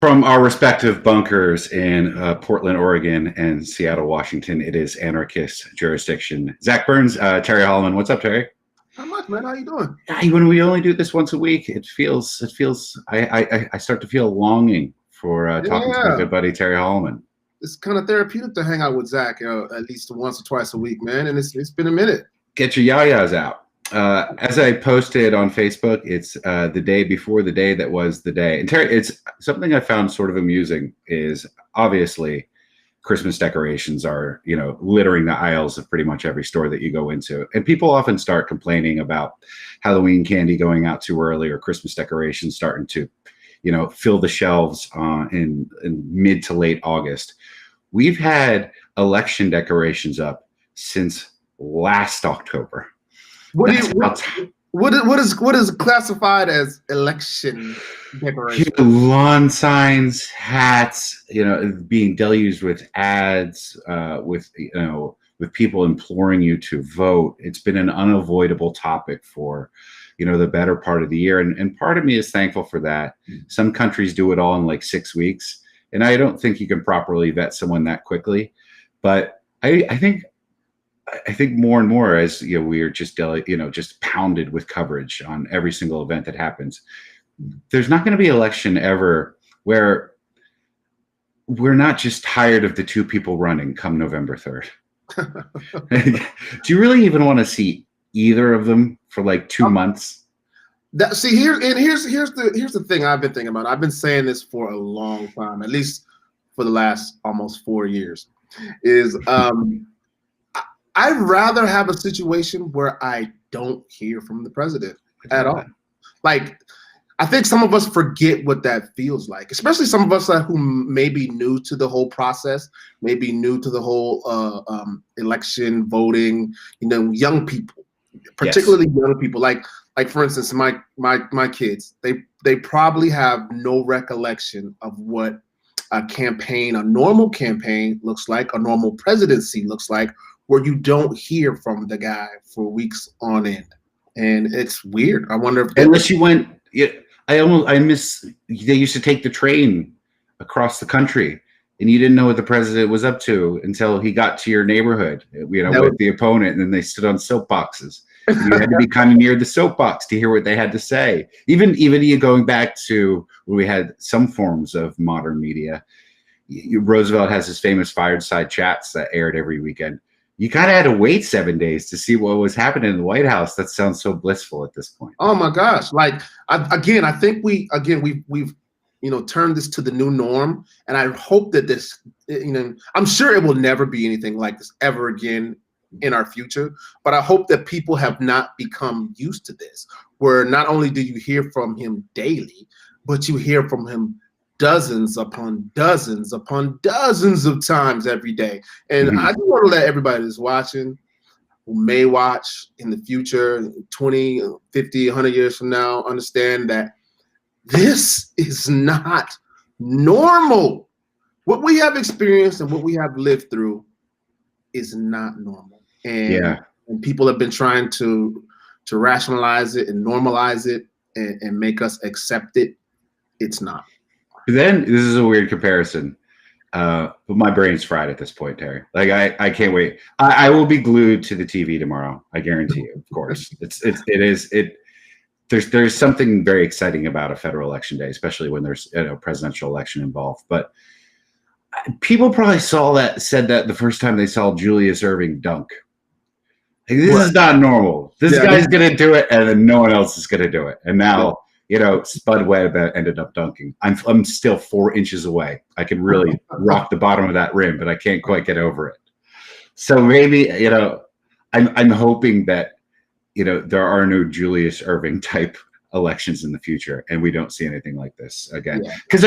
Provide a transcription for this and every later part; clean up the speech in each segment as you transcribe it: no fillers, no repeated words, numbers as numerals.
From our respective bunkers in Portland, Oregon, and Seattle, Washington, it is Anarchist jurisdiction. Zach Burns, Terry Holloman. What's up, Terry? Not much, man. How you doing? When we only do this once a week, it feels. I start to feel longing for talking to my good buddy Terry Holloman. It's kind of therapeutic to hang out with Zach at least once or twice a week, man. And it's been a minute. Get your yayas out. As I posted on Facebook, it's the day before the day that was the day. And Terry, it's something I found sort of amusing is obviously Christmas decorations are, littering the aisles of pretty much every store that you go into. And people often start complaining about Halloween candy going out too early or Christmas decorations starting to, fill the shelves in mid to late August. We've had election decorations up since last October. What is classified as election decoration? Lawn signs, hats, being deluged with ads, with people imploring you to vote. It's been an unavoidable topic for, the better part of the year. And part of me is thankful for that. Some countries do it all in like 6 weeks. And I don't think you can properly vet someone that quickly. But I think more and more as we are just just pounded with coverage on every single event that happens. There's not going to be an election ever where we're not just tired of the two people running come November 3rd. Do you really even want to see either of them for like 2 months? Here's the thing I've been thinking about. I've been saying this for a long time, at least for the last almost 4 years. Is I'd rather have a situation where I don't hear from the president at all. Like, I think some of us forget what that feels like, especially some of us who may be new to the whole process, maybe new to the whole election voting. Young people, particularly young people. Like for instance, my kids, they probably have no recollection of what a normal campaign looks like, a normal presidency looks like, where you don't hear from the guy for weeks on end. And it's weird. I wonder if unless you went, I miss, they used to take the train across the country and you didn't know what the president was up to until he got to your neighborhood, with the opponent, and then they stood on soapboxes. You had to be kind of near the soapbox to hear what they had to say. Even you going back to when we had some forms of modern media, Roosevelt has his famous fireside chats that aired every weekend. You kind of had to wait 7 days to see what was happening in the White House. That sounds so blissful at this point. Oh my gosh! I think we've turned this to the new norm, and I hope that this, I'm sure it will never be anything like this ever again in our future. But I hope that people have not become used to this, where not only do you hear from him daily, but you hear from him dozens upon dozens upon dozens of times every day. And I just want to let everybody that's watching, who may watch in the future, 20, 50, 100 years from now, understand that this is not normal. What we have experienced and what we have lived through is not normal. And people have been trying to rationalize it and normalize it and make us accept it. It's not. Then this is a weird comparison, but my brain's fried at this point, Terry. Like I can't wait. I will be glued to the TV tomorrow. I guarantee you. Of course, There's something very exciting about a federal election day, especially when there's a presidential election involved. But people probably said that the first time they saw Julius Erving dunk. Like, this is not normal. This guy's gonna do it, and then no one else is gonna do it. And now. Spud Webb ended up dunking. I'm still 4 inches away. I can really rock the bottom of that rim, but I can't quite get over it. So maybe, I'm hoping that, there are no Julius Erving type elections in the future, and we don't see anything like this again. Because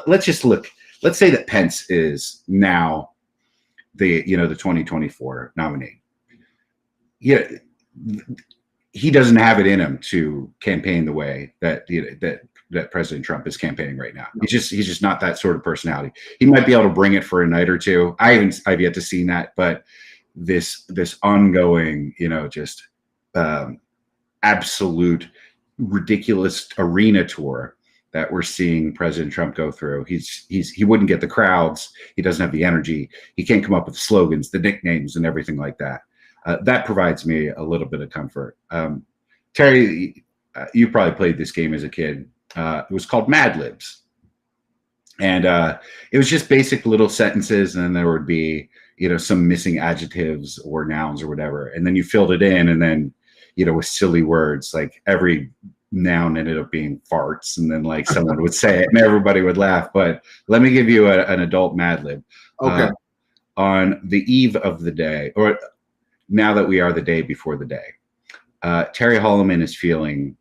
let's just look. Let's say that Pence is now the 2024 nominee. He doesn't have it in him to campaign the way that that President Trump is campaigning right now. He's just not that sort of personality. He might be able to bring it for a night or two. I've yet to see that, but this ongoing, absolute ridiculous arena tour that we're seeing President Trump go through. He wouldn't get the crowds. He doesn't have the energy. He can't come up with slogans, the nicknames, and everything like that. That provides me a little bit of comfort. Terry, you probably played this game as a kid. It was called Mad Libs. And it was just basic little sentences, and then there would be, some missing adjectives or nouns or whatever. And then you filled it in, and then, with silly words, like every noun ended up being farts, and then like someone would say it and everybody would laugh. But let me give you an adult Mad Lib. Okay. On the eve of the day, or now that we are the day before the day, Terry Holloman is feeling,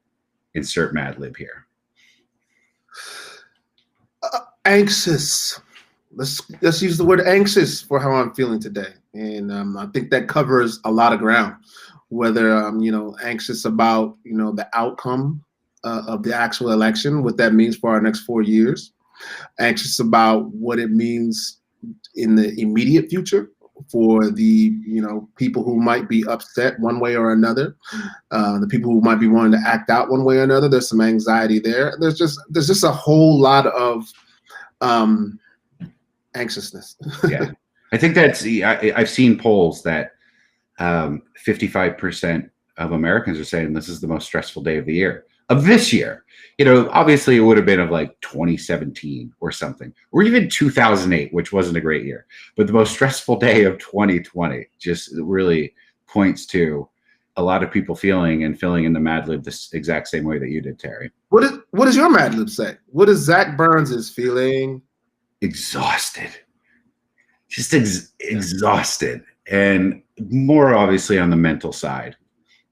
insert Mad Lib here. Anxious. Let's use the word anxious for how I'm feeling today, and I think that covers a lot of ground. Whether I'm, anxious about, the outcome of the actual election, what that means for our next 4 years, anxious about what it means in the immediate future for the, people who might be upset one way or another, the people who might be wanting to act out one way or another. There's some anxiety there. There's just a whole lot of anxiousness. Yeah, I think that's. I've seen polls that 55% of Americans are saying this is the most stressful day of the year, of this year. Obviously it would have been of like 2017 or something, or even 2008, which wasn't a great year. But the most stressful day of 2020 just really points to a lot of people feeling and filling in the Mad Lib this exact same way that you did, Terry. What does your Mad Lib say? What does Zach Burns is feeling? Exhausted. Just exhausted. And more obviously on the mental side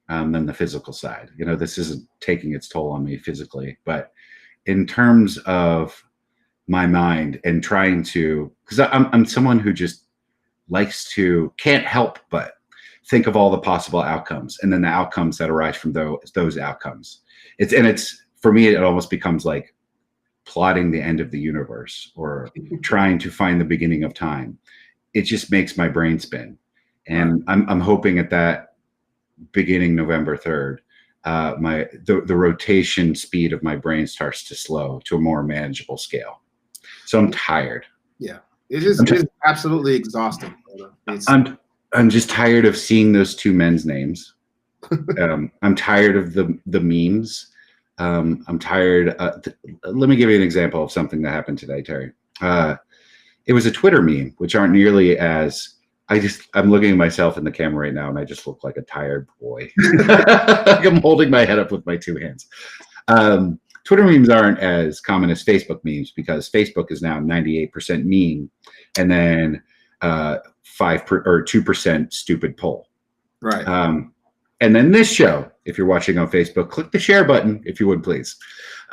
than the physical side. This isn't taking its toll on me physically, but in terms of my mind and trying to, because I'm someone who just can't help but think of all the possible outcomes and then the outcomes that arise from those outcomes. It's for me, it almost becomes like plotting the end of the universe or trying to find the beginning of time. It just makes my brain spin. And I'm hoping at that beginning November 3rd, the rotation speed of my brain starts to slow to a more manageable scale. So I'm tired. Yeah, it is absolutely exhausting. I'm just tired of seeing those two men's names. I'm tired of the memes. I'm tired. Let me give you an example of something that happened today, Terry. It was a Twitter meme, which aren't nearly as. I'm looking at myself in the camera right now, and I just look like a tired boy. Like I'm holding my head up with my two hands. Twitter memes aren't as common as Facebook memes because Facebook is now 98% meme, and then 2% stupid poll. Right. And then this show, if you're watching on Facebook, click the share button if you would, please.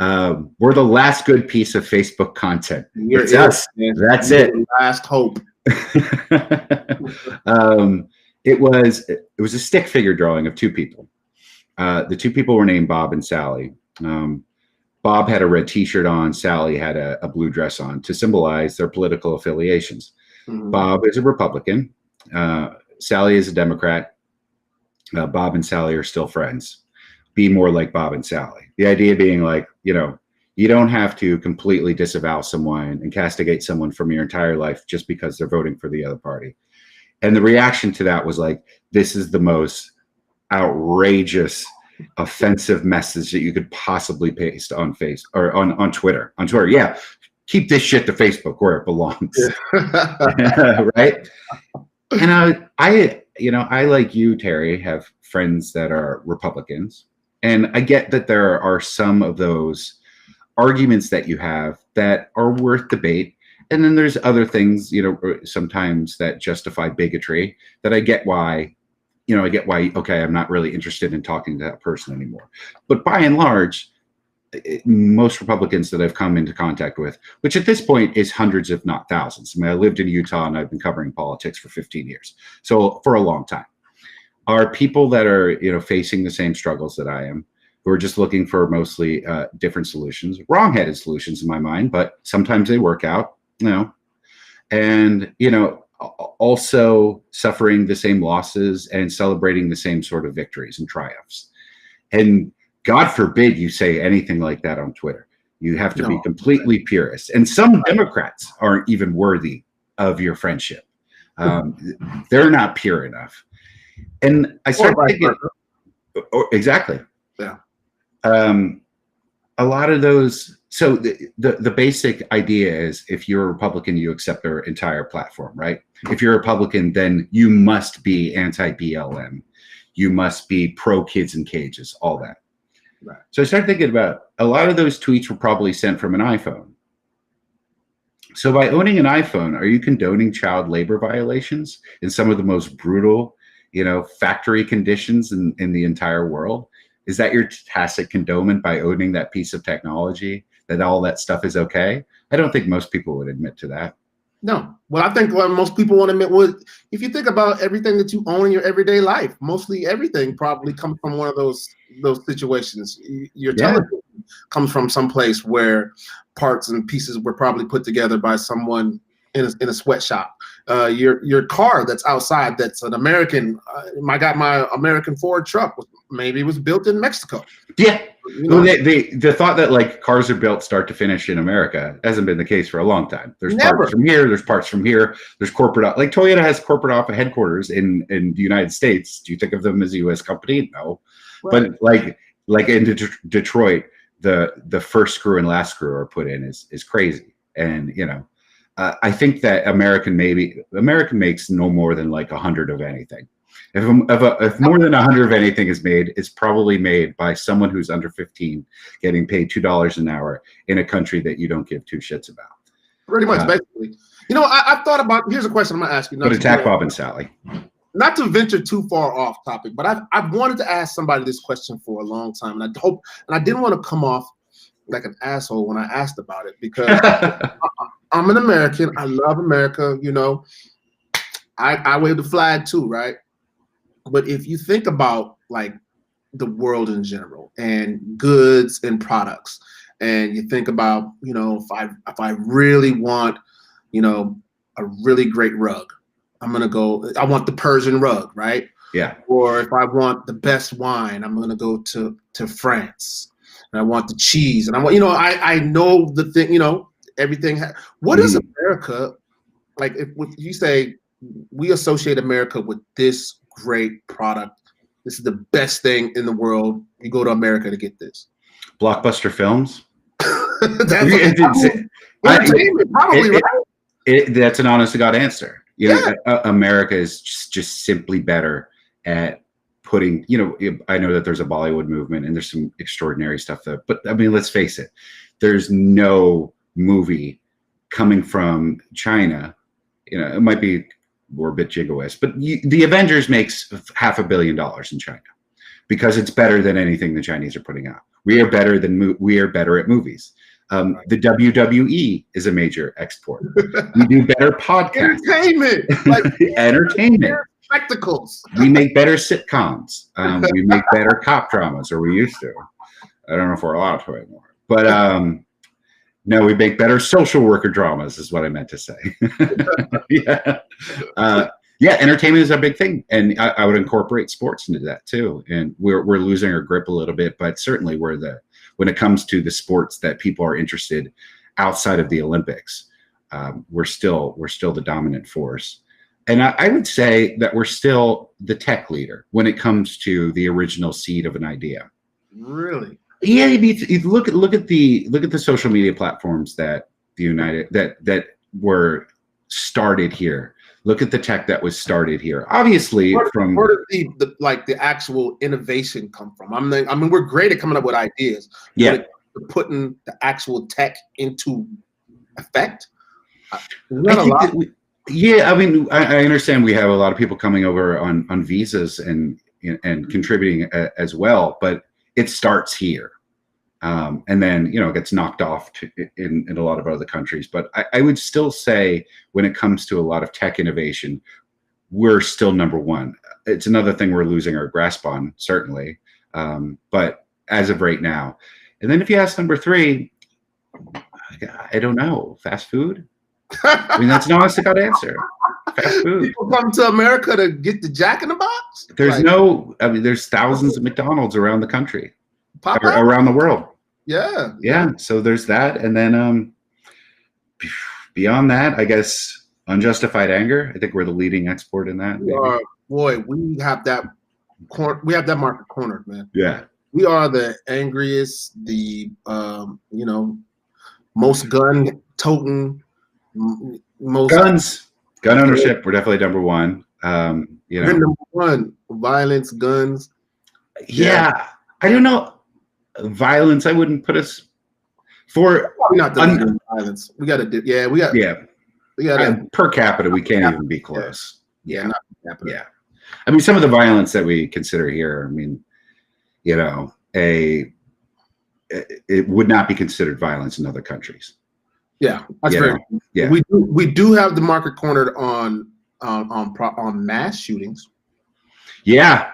We're the last good piece of Facebook content. It's us. That's it. Last hope. It was a stick figure drawing of two people. The two people were named Bob and Sally. Bob had a red T-shirt on. Sally had a blue dress on to symbolize their political affiliations. Mm-hmm. Bob is a Republican. Sally is a Democrat. Bob and Sally are still friends. Be more like Bob and Sally. The idea being like, you don't have to completely disavow someone and castigate someone from your entire life just because they're voting for the other party. And the reaction to that was like, this is the most outrageous, offensive message that you could possibly paste on on Twitter. On Twitter, yeah. Keep this shit to Facebook where it belongs. Yeah. Right? And I like you, Terry, have friends that are Republicans. And I get that there are some of those arguments that you have that are worth debate. And then there's other things, sometimes that justify bigotry that I get why, okay, I'm not really interested in talking to that person anymore. But by and large, most Republicans that I've come into contact with, which at this point is hundreds, if not thousands. I mean, I lived in Utah and I've been covering politics for 15 years. So for a long time, are people that are, facing the same struggles that I am, who are just looking for mostly different solutions, wrong-headed solutions in my mind, but sometimes they work out, and, also suffering the same losses and celebrating the same sort of victories and triumphs. And God forbid you say anything like that on Twitter. You have to be No. completely purist. And some Democrats aren't even worthy of your friendship. They're not pure enough. And I started thinking, exactly. Yeah. A lot of those. So the basic idea is, if you're a Republican, you accept their entire platform, right? If you're a Republican, then you must be anti-BLM. You must be pro kids in cages, all that. Right. So I started thinking about a lot of those tweets were probably sent from an iPhone. So by owning an iPhone, are you condoning child labor violations in some of the most brutal, factory conditions in the entire world? Is that your tacit condonement by owning that piece of technology, that all that stuff is okay? I don't think most people would admit to that. No. Well, I think what most people want to admit was, if you think about everything that you own in your everyday life, mostly everything probably comes from one of those situations. Your television comes from someplace where parts and pieces were probably put together by someone in a sweatshop. Your car that's outside, that's an American. I got my American Ford truck. Maybe it was built in Mexico. Yeah. Well, the thought that like cars are built start to finish in America hasn't been the case for a long time. There's parts from here. There's parts from here. There's corporate, like Toyota has corporate office headquarters in the United States. Do you think of them as a U.S. company? No. Right. But like in Detroit, the first screw and last screw are put in is crazy. And I think that America makes no more than like 100 of anything. If more than 100 of anything is made, it's probably made by someone who's under 15, getting paid $2 an hour in a country that you don't give two shits about. Pretty much, basically. I've thought about. Here's a question I'm gonna ask you. But attack Bob and Sally. Not to venture too far off topic, but I've wanted to ask somebody this question for a long time, and I didn't want to come off like an asshole when I asked about it, because I'm an American. I love America. I wave the flag too, right? But if you think about like the world in general and goods and products, and you think about, if I really want, a really great rug, I want the Persian rug, right? Yeah. Or if I want the best wine, I'm gonna go to France, and I want the cheese, and I want, I know the thing, everything. What is America like? If you say we associate America with this great product, this is the best thing in the world, you go to America to get this. Blockbuster films. Entertainment, probably, right? That's an honest to God answer. America is just simply better at putting, I know that there's a Bollywood movement and there's some extraordinary stuff but I mean, let's face it, there's no movie coming from China. It might be, we're a bit jigoist, but the Avengers makes $500 million in China because it's better than anything the Chinese are putting out. We are better at movies. The WWE is a major export. We do better podcasts. Entertainment. Spectacles. We make better sitcoms. We make better cop dramas, or we used to. I don't know if we're allowed to anymore. But no, we make better social worker dramas, is what I meant to say. Entertainment is a big thing, and I would incorporate sports into that too. And we're losing our grip a little bit, but certainly when it comes to the sports that people are interested outside of the Olympics, we're still the dominant force. And I would say that we're still the tech leader when it comes to the original seed of an idea. Really? Yeah, you look at the social media platforms that that were started here. Look at the tech that was started here. Obviously, where does the actual innovation come from? I mean, we're great at coming up with ideas. Yeah, but putting the actual tech into effect. I mean, I understand we have a lot of people coming over on visas and contributing as well, but it starts here. And then, it gets knocked off in a lot of other countries. But I would still say when it comes to a lot of tech innovation, we're still number one. It's another thing we're losing our grasp on, certainly. But as of right now. And then if you ask number three, I don't know, fast food? I mean, that's an honest to God answer. Fast food. People come to America to get the Jack in the Box? There's thousands of McDonald's around the country, Papa? around the world. Yeah. So there's that, and then beyond that, I guess unjustified anger. I think we're the leading export in that. We are, boy. We have that we have that market cornered, man. Yeah. We are the angriest, the you know, most gun toting, most gun ownership. We're definitely number one. You know, number one, violence, guns. Yeah. I don't know. Violence. I wouldn't put us for not the violence. We got to do. Yeah, we got. Per capita. We can't even be close. Yeah, not per capita. Yeah. I mean, some of the violence that we consider here. I mean, you know, it would not be considered violence in other countries. Yeah, that's very. Yeah, we do have the market cornered on mass shootings. Yeah,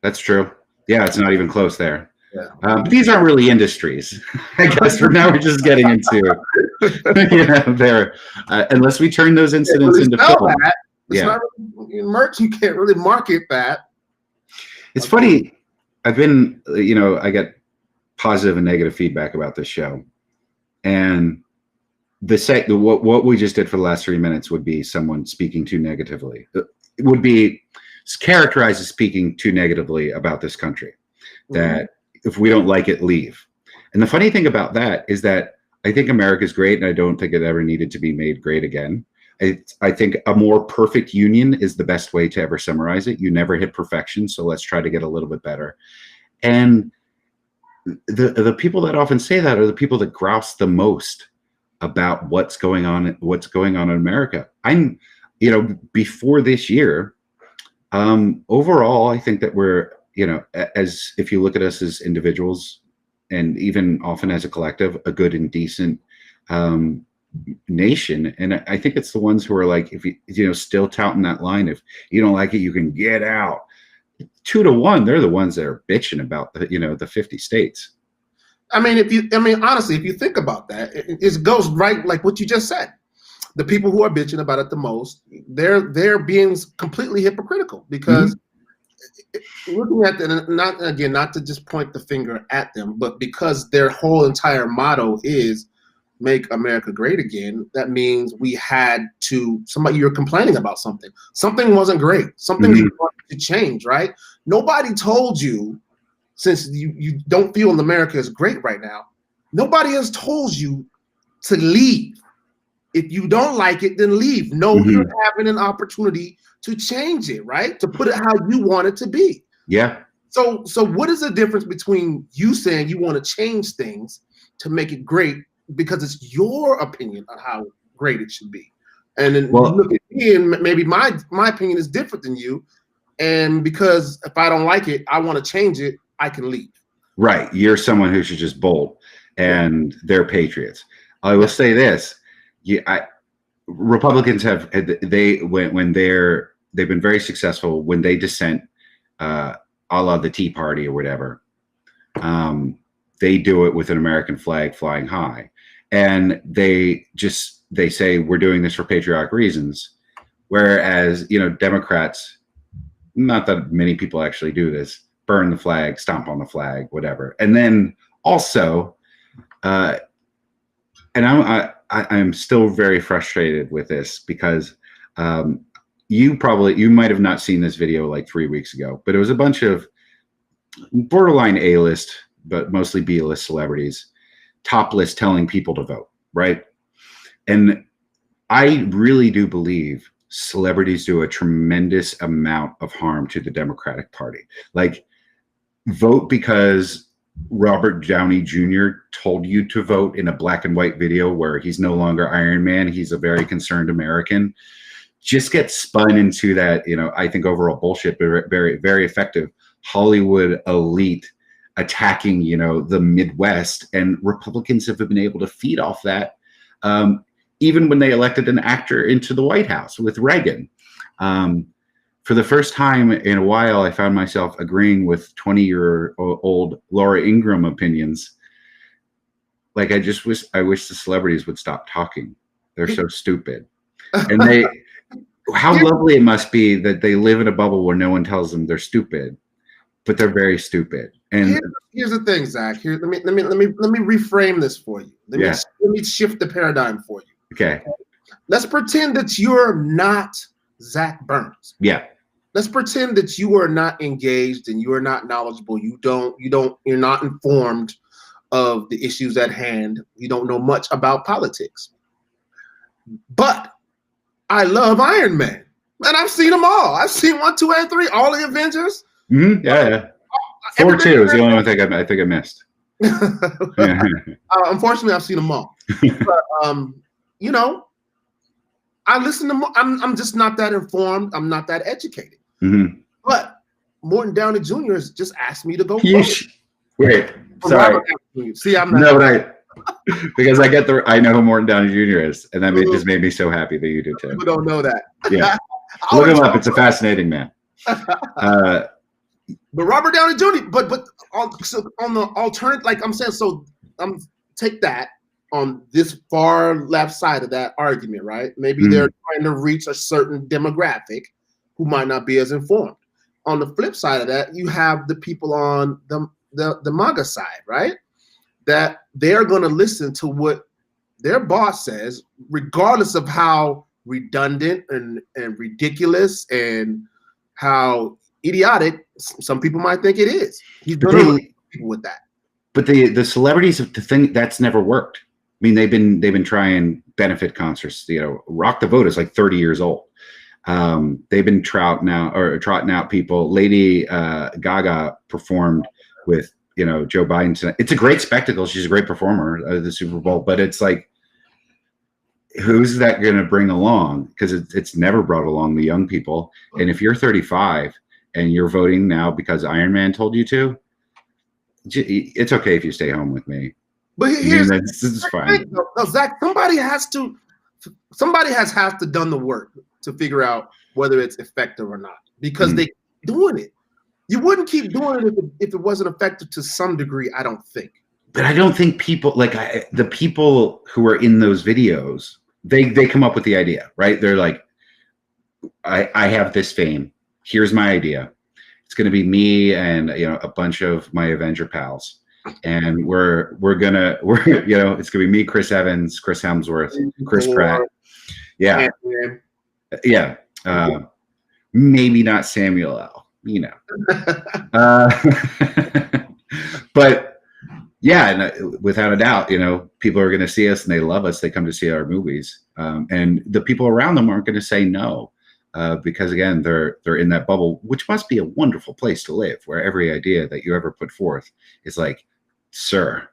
that's true. Yeah, it's not even close there. Yeah. But these aren't really industries. I guess for now we're just getting into, there. Unless we turn those incidents into film. It's not really merch. You can't really market that. It's funny. I've been, I get positive and negative feedback about this show, and what we just did for the last 3 minutes would be someone speaking too negatively. It would be characterized as speaking too negatively about this country. That if we don't like it, leave. And the funny thing about that is that I think America's great, and I don't think it ever needed to be made great again. I think a more perfect union is the best way to ever summarize it. You never hit perfection, so let's try to get a little bit better. And the people that often say that are the people that grouse the most about what's going on in America. I'm, before this year, overall, I think that we're, as if you look at us as individuals and even often as a collective, a good and decent nation. And I think it's the ones who are like, if you, still touting that line, if you don't like it, you can get out. 2 to 1, they're the ones that are bitching about the 50 states. I mean, honestly, if you think about that, it goes right like what you just said. The people who are bitching about it the most, they're being completely hypocritical because looking at that, not to just point the finger at them, but because their whole entire motto is make America great again, that means we had to, you're complaining about something. Something wasn't great. Something you wanted to change, right? Nobody told you, since you don't feel America is great right now, nobody has told you to leave. If you don't like it, then leave. No, you're having an opportunity to change it, right? To put it how you want it to be. Yeah. So what is the difference between you saying you want to change things to make it great because it's your opinion on how great it should be? And then you look at me and maybe my opinion is different than you. And because if I don't like it, I want to change it, I can leave. Right. You're someone who should just bolt, and they're patriots. I will say this. Republicans they've been very successful when they dissent, a la the Tea Party or whatever. They do it with an American flag flying high, and they say we're doing this for patriotic reasons. Whereas, Democrats, not that many people actually do this, burn the flag, stomp on the flag, whatever. And then also, and I'm still very frustrated with this because you might have not seen this video like 3 weeks ago, but it was a bunch of borderline A-list, but mostly B-list celebrities, topless, telling people to vote, right? And I really do believe celebrities do a tremendous amount of harm to the Democratic Party. Like, vote because Robert Downey Jr. told you to vote in a black and white video where he's no longer Iron Man. He's a very concerned American. Just get spun into that, I think overall bullshit, but very, very effective Hollywood elite attacking, the Midwest. And Republicans have been able to feed off that. Even when they elected an actor into the White House with Reagan. For the first time in a while, I found myself agreeing with 20-year-old Laura Ingraham opinions. Like, I wish the celebrities would stop talking. They're so stupid. And how lovely it must be that they live in a bubble where no one tells them they're stupid, but they're very stupid. And here's the thing, Zach. Here, let me reframe this for you. Let me shift the paradigm for you. Okay. Let's pretend that you're not Zach Burns. Yeah. Let's pretend that you are not engaged and you are not knowledgeable. You're not informed of the issues at hand. You don't know much about politics. But I love Iron Man. And I've seen them all. I've seen 1, 2, and 3, all the Avengers. Mm-hmm. Yeah. 4, 2 is the only one I think I missed. Unfortunately, I've seen them all. But, you know, I listen to. I'm just not that informed. I'm not that educated. Mm-hmm. But Morton Downey Jr. has just asked me to go. Wait, sorry. See, I'm not. No, but because I know who Morton Downey Jr. is, and that just made me so happy that you do too. People don't know that. Yeah, look him up. It's a fascinating man. But Robert Downey Jr. But on the alternative, like I'm saying, so take that on this far left side of that argument, right? Maybe they're trying to reach a certain demographic who might not be as informed. On the flip side of that, you have the people on the MAGA side, right? That they're going to listen to what their boss says, regardless of how redundant and ridiculous and how idiotic some people might think it is. He's going to listen to people with that. But the celebrities of the thing that's never worked. I mean, they've been trying benefit concerts. You know, Rock the Vote is like 30 years old. They've been trotting out people. Lady Gaga performed with Joe Biden tonight. It's a great spectacle. She's a great performer at the Super Bowl. But it's like, who's that going to bring along? Because it's never brought along the young people. And if you're 35 and you're voting now because Iron Man told you to, it's okay if you stay home with me. But here's this is fine. No, Zach, somebody has to done the work to figure out whether it's effective or not, because they keep doing it. You wouldn't keep doing it if it wasn't effective to some degree, I don't think. But I don't think people the people who are in those videos, they come up with the idea, right? They're like, I have this fame. Here's my idea. It's going to be me and a bunch of my Avenger pals, and we're gonna it's gonna be me, Chris Evans, Chris Hemsworth, Chris Pratt, maybe not Samuel L. But yeah, and without a doubt, people are going to see us and they love us. They come to see our movies, and the people around them aren't going to say no. Because again, they're in that bubble, which must be a wonderful place to live, where every idea that you ever put forth is like, sir.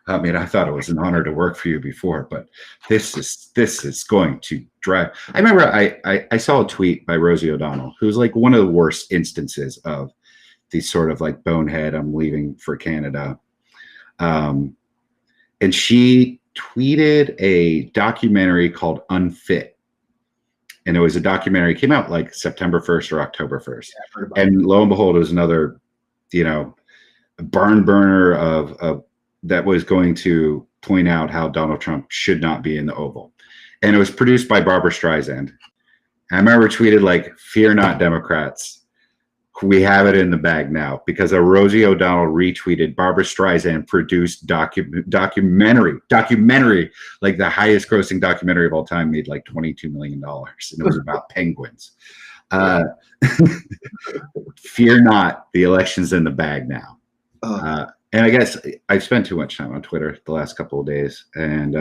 I mean, I thought it was an honor to work for you before, but this is going to drive. I remember I saw a tweet by Rosie O'Donnell, who's like one of the worst instances of these sort of like bonehead, I'm leaving for Canada. And she tweeted a documentary called Unfit. And it was a documentary, came out like September 1st or October 1st. Yeah, and lo and behold, it was another, barn burner of that was going to point out how Donald Trump should not be in the Oval. And it was produced by Barbara Streisand. I remember tweeted like, "Fear not, Democrats. We have it in the bag now," because a Rosie O'Donnell retweeted Barbara Streisand produced documentary, like the highest grossing documentary of all time, made like $22 million. And it was about penguins. Fear not, the election's in the bag now. And I guess I've spent too much time on Twitter the last couple of days. And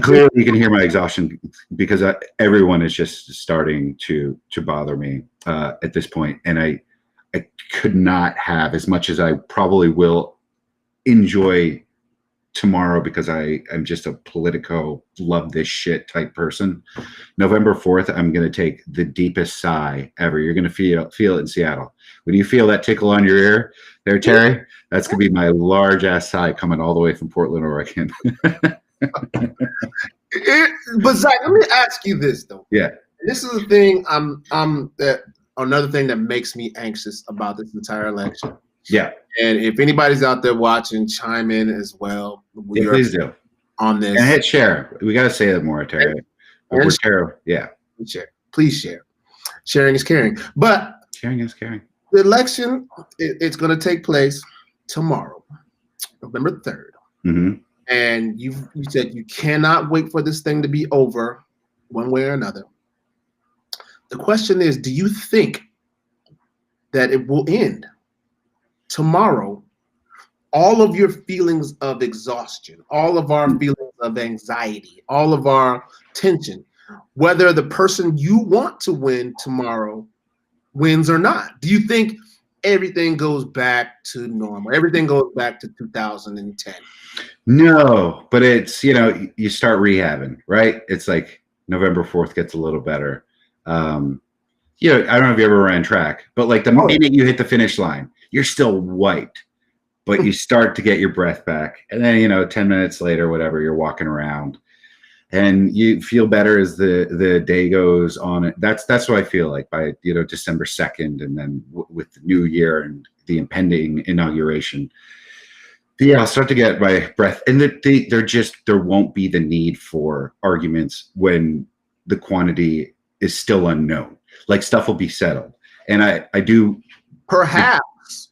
clearly you can hear my exhaustion, because everyone is just starting to bother me at this point. And I could not have, as much as I probably will enjoy tomorrow, because I'm just a politico, love this shit type person. November 4th, I'm going to take the deepest sigh ever. You're going to feel it in Seattle. When you feel that tickle on your ear there, Terry, that's going to be my large ass sigh coming all the way from Portland, Oregon. But Zach, let me ask you this though. Yeah. This is the thing. Another thing that makes me anxious about this entire election. Yeah. And if anybody's out there watching, chime in as well. Please do on this. And hit share. We got to say that more, Terry. We're terrible. Yeah. Share. Please share. Sharing is caring. But sharing is caring. the election, it's going to take place tomorrow, November 3rd. Mm-hmm. And you said you cannot wait for this thing to be over one way or another. The question is, do you think that it will end tomorrow? All of your feelings of exhaustion, all of our feelings of anxiety, all of our tension, whether the person you want to win tomorrow wins or not. Do you think everything goes back to normal? Everything goes back to 2010? No, but it's, you start rehabbing, right? It's like November 4th gets a little better. I don't know if you ever ran track, but like the minute you hit the finish line, you're still white, but you start to get your breath back. And then, 10 minutes later, whatever, you're walking around and you feel better as the day goes on. That's what I feel like by, December 2nd. And then with the new year and the impending inauguration, yeah, I'll start to get my breath. And there won't be the need for arguments when the quantity is still unknown. Like stuff will be settled. And I do. Perhaps.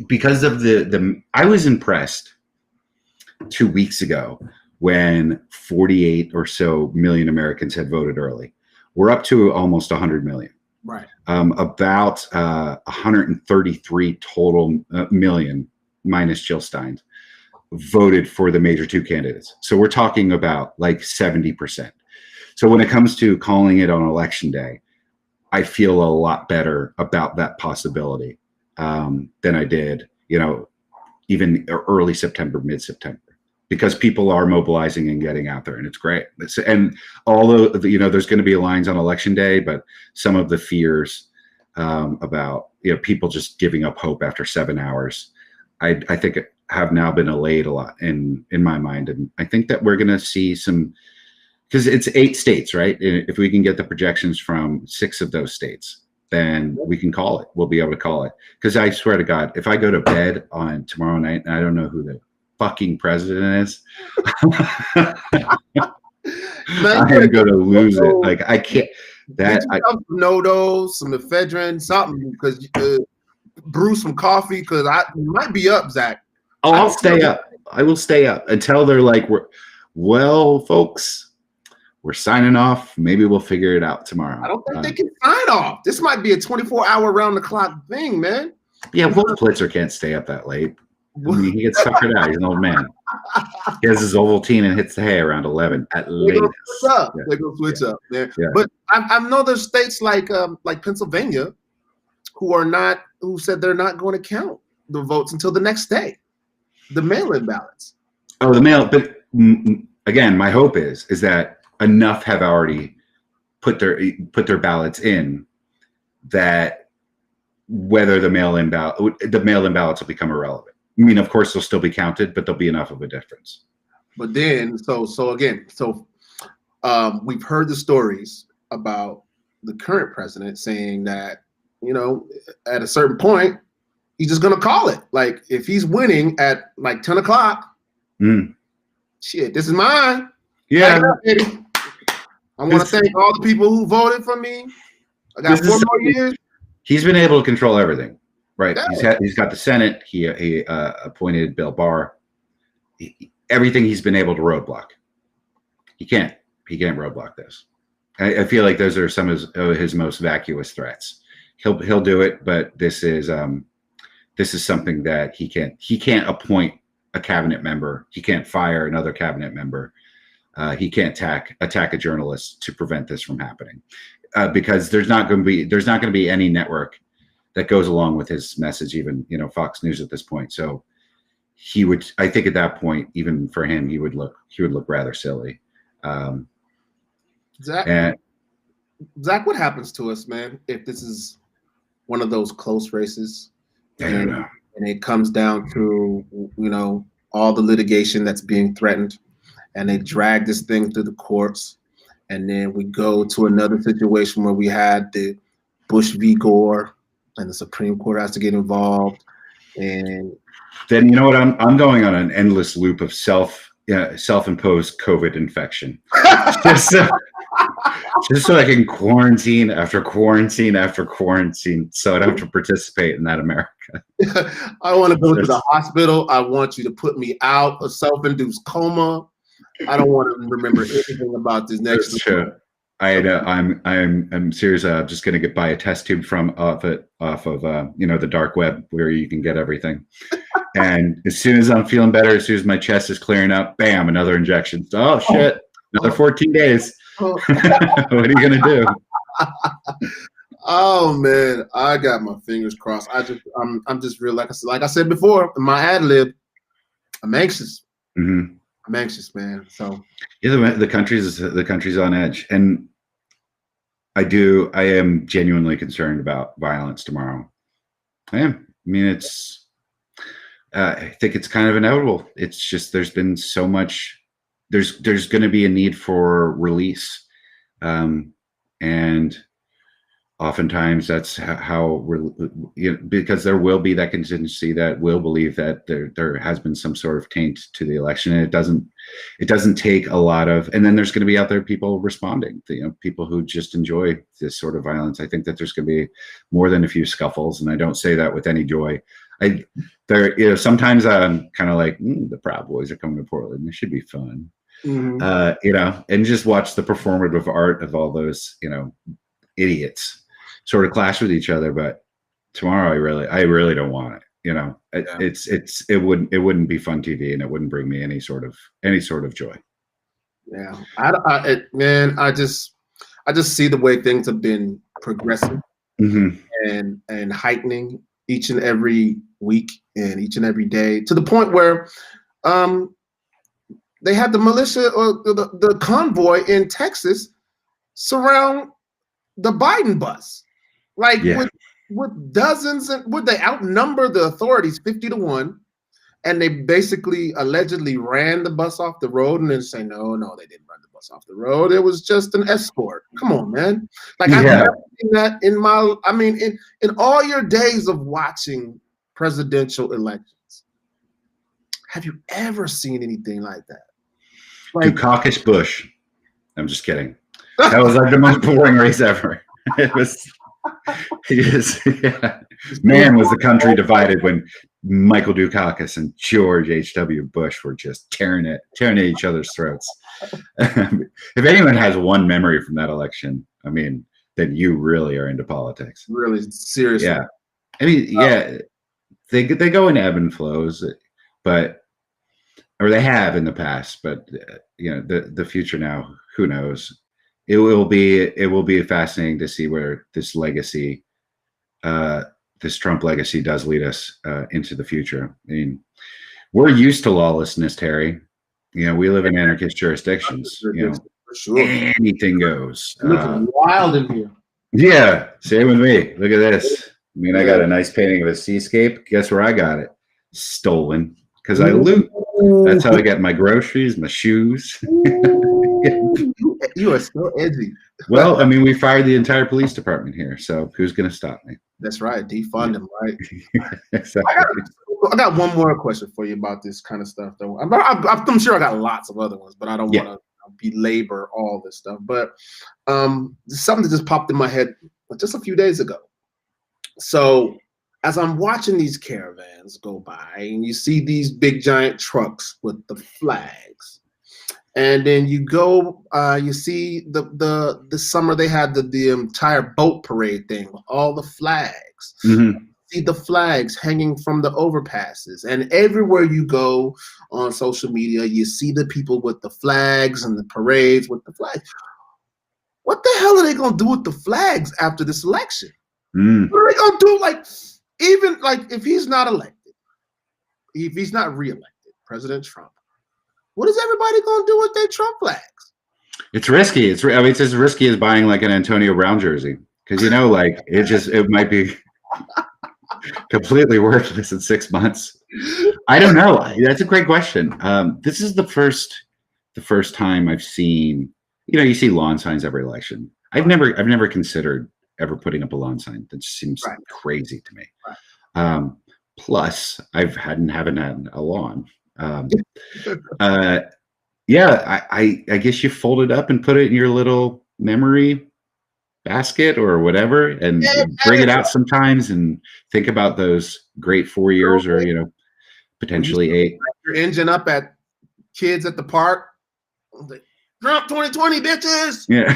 Because of I was impressed 2 weeks ago when 48 or so million Americans had voted early. We're up to almost 100 million. Right. About 133 total million minus Jill Stein voted for the major two candidates. So we're talking about like 70%. So when it comes to calling it on election day, I feel a lot better about that possibility than I did, even early September, mid-September, because people are mobilizing and getting out there, and it's great. And although, there's going to be lines on election day, but some of the fears about, people just giving up hope after 7 hours, I think have now been allayed a lot in my mind. And I think that we're going to see some, because it's 8 states, right? If we can get the projections from 6 of those states, then we can call it. We'll be able to call it. Because I swear to God, if I go to bed on tomorrow night and I don't know who the fucking president is, I am going to lose it. Like, I can't. Some Nodos, some ephedrine, something, because brew some coffee, because I might be up, Zach. Oh, I'll stay up. I will stay up until they're like, well, folks, we're signing off. Maybe we'll figure it out tomorrow. I don't think they can sign off. This might be a 24-hour round-the-clock thing, man. Yeah, Wolf Blitzer can't stay up that late. He gets suckered out. He's an old man. He has his Ovaltine and hits the hay around 11 at latest. They're going to switch up. Yeah. But I know there's states like Pennsylvania who said they're not going to count the votes until the next day, the mail-in ballots. Oh, the mail. But again, my hope is that enough have already put their ballots in that whether the mail-in ballots will become irrelevant. I mean, of course, they'll still be counted, but there'll be enough of a difference. But then, we've heard the stories about the current president saying that, at a certain point, he's just going to call it. Like, if he's winning at like 10 o'clock, shit, this is mine. Yeah. I want to thank all the people who voted for me. I got 4 more years. He's been able to control everything, right? Yeah. He's got the Senate. He appointed Bill Barr. Everything he's been able to roadblock. He can't roadblock this. I feel like those are some of his most vacuous threats. He'll do it, but this is something that he can't appoint a cabinet member. He can't fire another cabinet member. He can't attack a journalist to prevent this from happening, because there's not going to be any network that goes along with his message, even Fox News at this point. So he would, I think, at that point, even for him, he would look rather silly. Zach, what happens to us, man, if this is one of those close races? I don't know. And it comes down to all the litigation that's being threatened, and they drag this thing through the courts, and then we go to another situation where we had the Bush v. Gore, and the Supreme Court has to get involved, and then what? I'm going on an endless loop of self-imposed COVID infection. Just so I can quarantine after quarantine after quarantine, so I don't have to participate in that America. I want to go to the hospital. I want you to put me out of self-induced coma. I don't want to remember anything about this next. That's true. I'm serious. I'm just going to buy a test tube off of the dark web where you can get everything. And as soon as I'm feeling better, as soon as my chest is clearing up, bam, another injection. Oh shit, another 14 days. What are you going to do? Oh man, I got my fingers crossed. I'm just real, like I said before, in my ad lib, I'm anxious. Mm-hmm. I'm anxious, man. So yeah, the country's on edge, and I am genuinely concerned about violence tomorrow. I am. I mean, I think it's kind of inevitable. It's just there's been so much. There's going to be a need for release, and oftentimes that's how we're, because there will be that contingency that will believe that there has been some sort of taint to the election, and it doesn't take a lot of, and then there's going to be out there people responding, people who just enjoy this sort of violence. I think that there's going to be more than a few scuffles, and I don't say that with any joy. Sometimes I'm kind of like, the Proud Boys are coming to Portland. This should be fun. Mm-hmm. And just watch the performative art of all those, idiots sort of clash with each other. But tomorrow, I really don't want it. It wouldn't be fun TV, and it wouldn't bring me any sort of joy. Yeah, I just see the way things have been progressing, mm-hmm. and heightening each and every week and each and every day, to the point where they had the militia or the convoy in Texas surround the Biden bus, with dozens, and would they outnumber the authorities 50-1, and they basically allegedly ran the bus off the road, and then say, no, they didn't run the bus off the road. It was just an escort. Come on, man. I've never seen that in all your days of watching presidential elections. Have you ever seen anything like that? Dukakis Bush. I'm just kidding. That was the most boring race ever. It was. Man, was the country divided when Michael Dukakis and George H.W. Bush were just tearing at each other's throats. If anyone has one memory from that election, then you really are into politics. Really, seriously. Yeah. They go in ebb and flows, or they have in the past, but the future now, who knows? It will be fascinating to see where this legacy, this Trump legacy, does lead us into the future. We're used to lawlessness, Terry. We live in anarchist jurisdictions. For sure. Anything goes. Wild in here. Yeah, same with me. Look at this. I got a nice painting of a seascape. Guess where I got it? Stolen, because I loot. That's how I get my groceries, my shoes. You are so edgy. Well, we fired the entire police department here, so who's going to stop me? That's right. Defund them, right? Exactly. I got one more question for you about this kind of stuff, though. I'm sure I got lots of other ones, but I don't want to belabor all this stuff. But something that just popped in my head just a few days ago. So as I'm watching these caravans go by, and you see these big giant trucks with the flags, and then you go, you see the summer they had the entire boat parade thing with all the flags. Mm-hmm. See the flags hanging from the overpasses, and everywhere you go on social media, you see the people with the flags and the parades with the flags. What the hell are they gonna do with the flags after this election? What are they gonna do? Even if he's not elected, if he's not reelected, President Trump, what is everybody gonna do with their Trump flags? It's risky. It's as risky as buying an Antonio Brown jersey, because it might be completely worthless in 6 months. I don't know. That's a great question. This is the first time I've seen. You see lawn signs every election. I've never considered ever putting up a lawn sign. That seems crazy to me. Right. Plus, I haven't had a lawn. I guess you fold it up and put it in your little memory basket or whatever, and bring it out sometimes and think about those great 4 years, or potentially 8. Your engine up at kids at the park. Like, Trump 2020, bitches. Yeah.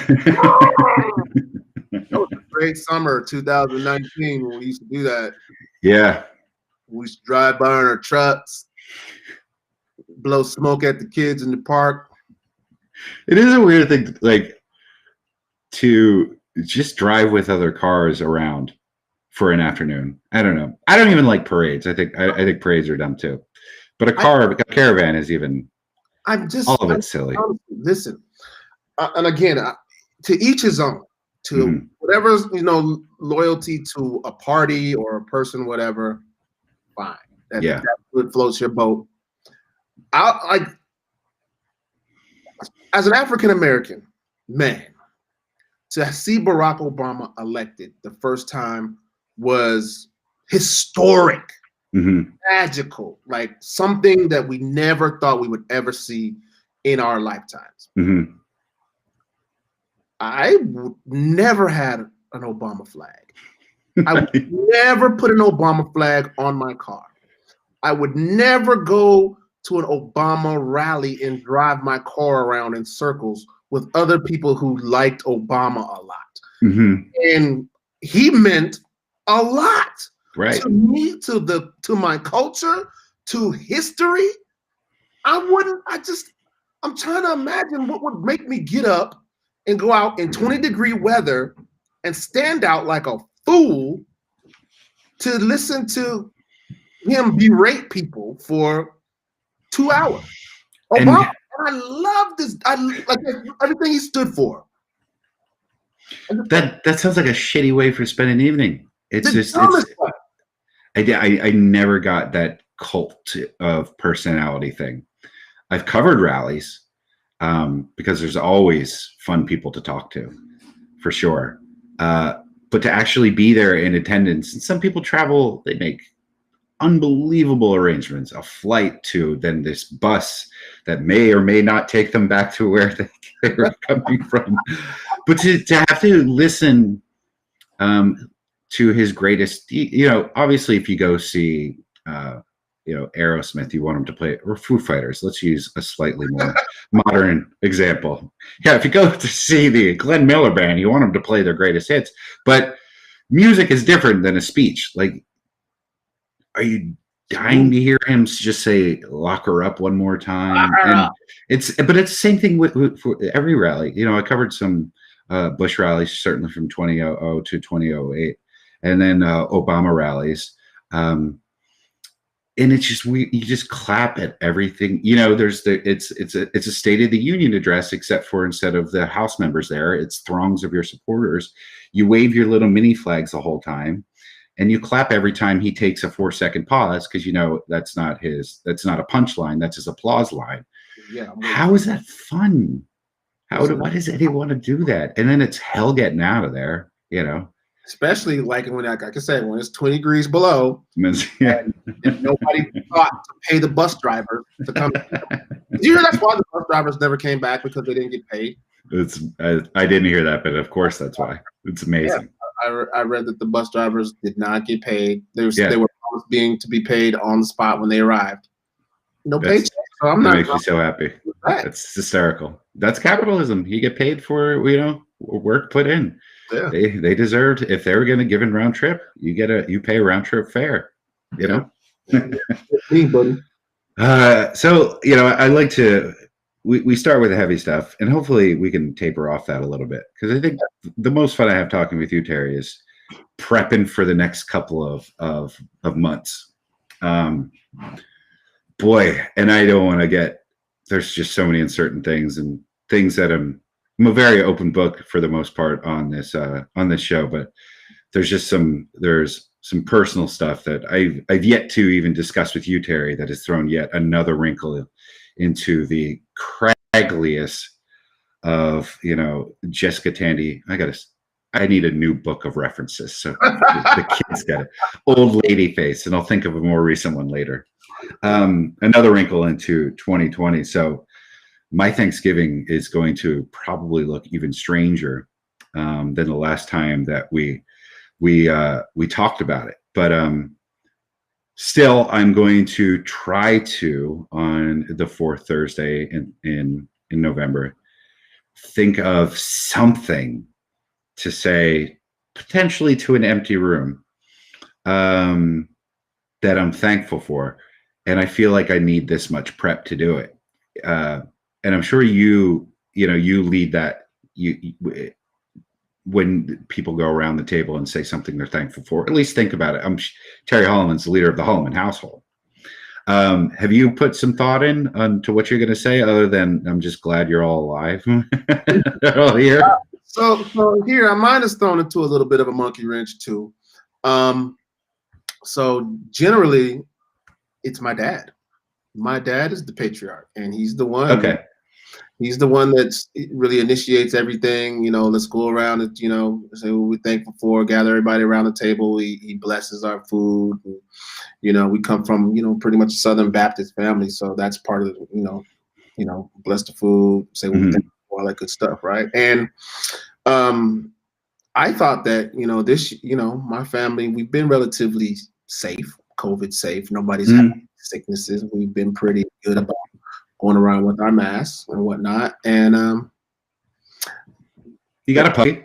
That was a great summer 2019 when we used to do that. Yeah. We used to drive by in our trucks, blow smoke at the kids in the park. It is a weird thing, like, to just drive with other cars around for an afternoon. I don't know. I don't even like parades. I think parades are dumb too. But a caravan is even. All of it's silly. Listen, and again, to each his own. To whatever's loyalty to a party or a person, whatever. Fine. That floats your boat. As an African American man, to see Barack Obama elected the first time was historic, magical, like something that we never thought we would ever see in our lifetimes. I would never had an Obama flag. I would never put an Obama flag on my car. I would never go to an Obama rally and drive my car around in circles with other people who liked Obama a lot. And he meant a lot to me, to my culture, to history. I'm trying to imagine what would make me get up and go out in 20-degree weather and stand out like a fool to listen to him berate people for 2 hours. Obama, and I love this. I like everything he stood for. That sounds like a shitty way for spending an evening. I never got that cult of personality thing. I've covered rallies because there's always fun people to talk to, for sure. But to actually be there in attendance, and some people travel, they make unbelievable arrangements, a flight to then this bus that may or may not take them back to where they were coming from. But to have to listen to his greatest, obviously if you go see, Aerosmith, you want him to play, or Foo Fighters, let's use a slightly more modern example. Yeah, if you go to see the Glenn Miller Band, you want them to play their greatest hits. But music is different than a speech. Like, are you dying to hear him just say "lock her up" one more time? And it's the same thing for every rally. I covered some Bush rallies, certainly from 2000 to 2008, and then Obama rallies. And it's just you just clap at everything. It's a State of the Union address, except for instead of the House members there, it's throngs of your supporters. You wave your little mini flags the whole time. And you clap every time he takes a 4-second pause, because that's not a punchline, that's his applause line. Yeah. How is that fun? Why does anyone want to do that? And then it's hell getting out of there, Especially like when it's 20 degrees below, and nobody thought to pay the bus driver to come. Did you hear that's why the bus drivers never came back, because they didn't get paid? I didn't hear that, but of course that's why. It's amazing. Yeah. I read that the bus drivers did not get paid. They were promised to be paid on the spot when they arrived. No paycheck. So that makes me so happy. That's hysterical. That's capitalism. You get paid for work put in. Yeah. They deserved. If they were going to give in round trip, you pay a round trip fare. Me, buddy. So I like to. We start with the heavy stuff, and hopefully we can taper off that a little bit, because I think the most fun I have talking with you, Terry, is prepping for the next couple of months. Boy, and I don't want to get. There's just so many uncertain things, and things that I'm a very open book for the most part on this show, but there's some personal stuff that I've yet to even discuss with you, Terry, that has thrown yet another wrinkle into the craggliest of Jessica Tandy. I need a new book of references, so the kids get it. Old lady face, and I'll think of a more recent one later. Another wrinkle into 2020. So my Thanksgiving is going to probably look even stranger than the last time that we talked about it. But still, I'm going to try to, on the fourth Thursday in November, think of something to say, potentially to an empty room, that I'm thankful for. And I feel like I need this much prep to do it. And I'm sure you lead that. When people go around the table and say something they're thankful for, at least think about it. Terry Holloman's the leader of the Holloman household. Have you put some thought to what you're going to say, other than I'm just glad you're all alive? All here. So here, mine is thrown into a little bit of a monkey wrench too. So generally, it's my dad. My dad is the patriarch, and he's the one. Okay. He's the one that's really initiates everything. Let's go around and, say what we're thankful for, gather everybody around the table. He blesses our food. And, we come from, pretty much a Southern Baptist family. So that's part of the, bless the food, say what we're thankful for, all that good stuff. Right. And I thought that, this, my family, we've been relatively safe, COVID safe. Nobody's had sicknesses. We've been pretty good about going around with our masks and whatnot. And you got a puppy?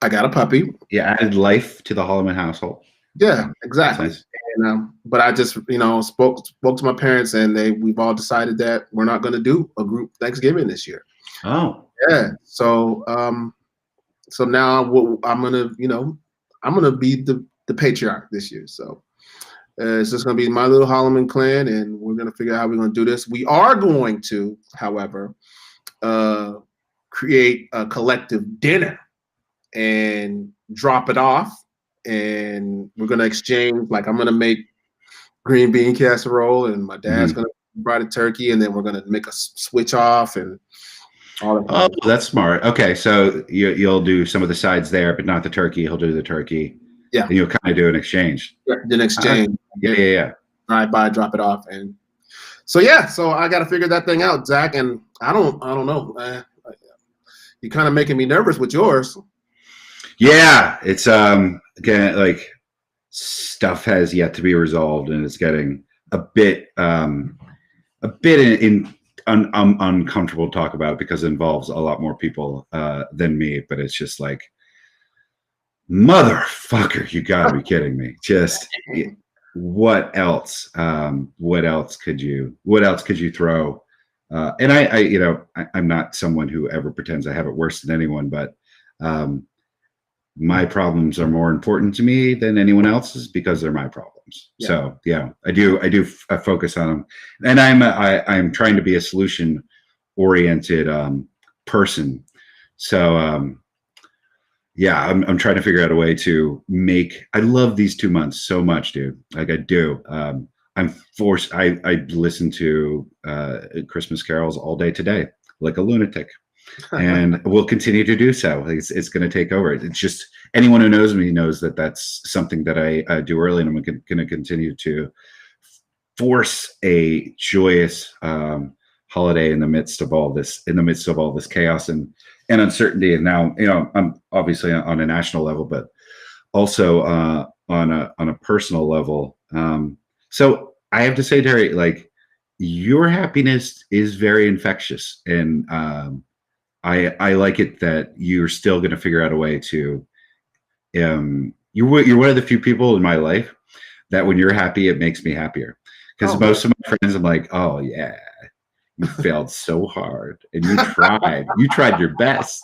I got a puppy. You added life to the Holloman household. Yeah, exactly. Nice. And but I just spoke to my parents, and we've all decided that we're not going to do a group Thanksgiving this year. Oh, yeah. So so now I'm gonna be the patriarch this year. So. It's just going to be my little Holloman clan, and we're going to figure out how we're going to do this. We are going to, however, create a collective dinner and drop it off, and we're going to exchange. Like, I'm going to make green bean casserole, and my dad's going to fry the turkey, and then we're going to make a switch off and all that. Oh, that's smart. Okay, so you'll do some of the sides there, but not the turkey. He'll do the turkey. Yeah, and you'll kind of do an exchange. Yeah, then exchange. Yeah. Drive by, drop it off, and so I got to figure that thing out, Zach. And I don't know. You're kind of making me nervous with yours. Yeah, it's again, like, stuff has yet to be resolved, and it's getting a bit uncomfortable to talk about, because it involves a lot more people than me. But it's just like, motherfucker, you gotta be kidding me. Just what else could you throw? And I'm not someone who ever pretends I have it worse than anyone, but my problems are more important to me than anyone else's, because they're my problems. Yeah. So yeah, I do focus on them, and I'm trying to be a solution oriented person. So yeah, I'm trying to figure out a way to make. I love these 2 months so much, dude. Like, I do. I'm forced. I listen to Christmas carols all day today, like a lunatic, and will continue to do so. It's going to take over. It's just, anyone who knows me knows that that's something that I do early, and I'm going to continue to force a joyous holiday in the midst of all this chaos and uncertainty. And now, I'm obviously on a national level, but also on a personal level. So I have to say, Terry, like, your happiness is very infectious, and I like it that you're still going to figure out a way to. You're one of the few people in my life that when you're happy, it makes me happier. Because most of my friends, I'm like, oh yeah, you failed so hard, and you tried your best.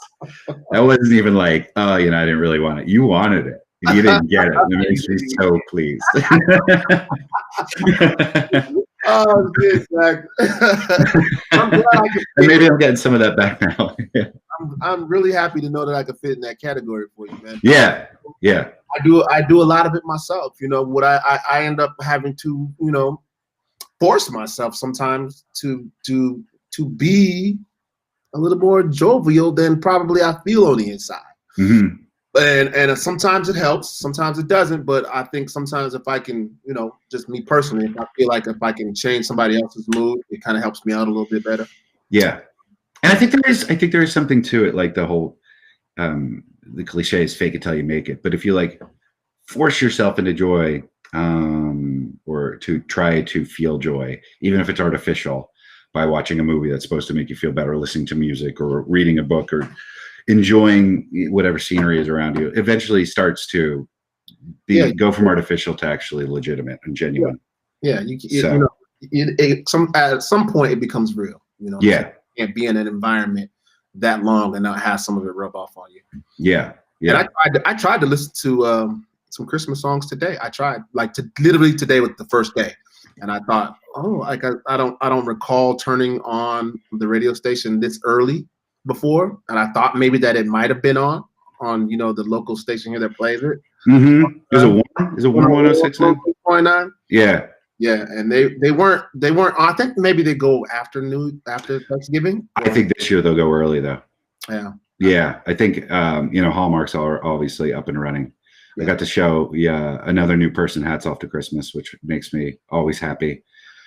That wasn't even like, oh, I didn't really want it. You wanted it, and you didn't get it. And it makes me so pleased. Oh, good, Zach. I'm glad maybe I'm getting some of that back now. I'm really happy to know that I could fit in that category for you, man. Yeah. I do a lot of it myself. What I end up having to, force myself sometimes to be a little more jovial than probably I feel on the inside. Mm-hmm. And sometimes it helps, sometimes it doesn't. But I think sometimes if I can, just me personally, if I feel like if I can change somebody else's mood, it kind of helps me out a little bit better. Yeah. And I think there is something to it, like the whole the cliche is fake it till you make it. But if you like force yourself into joy, or to try to feel joy, even if it's artificial, by watching a movie that's supposed to make you feel better, listening to music, or reading a book, or enjoying whatever scenery is around you, eventually starts to Yeah, go from artificial to actually legitimate and yeah, genuine. yeah. So At some point it becomes real. yeah, You can't be in an environment that long and not have some of it rub off on you. yeah, And yeah. I tried to listen to some Christmas songs today. I tried literally today was the first day, and I thought, oh, like I don't recall turning on the radio station this early before, and I thought maybe that it might have been on the local station here that plays it. Mm-hmm. Is it warm? Is it warm 106.9? 106.9. Yeah. Yeah, and they weren't. I think maybe they go after Thanksgiving. I think this year they'll go early though. Yeah. Yeah, I think Hallmarks are obviously up and running. I got to show another new person Hats Off to Christmas, which makes me always happy.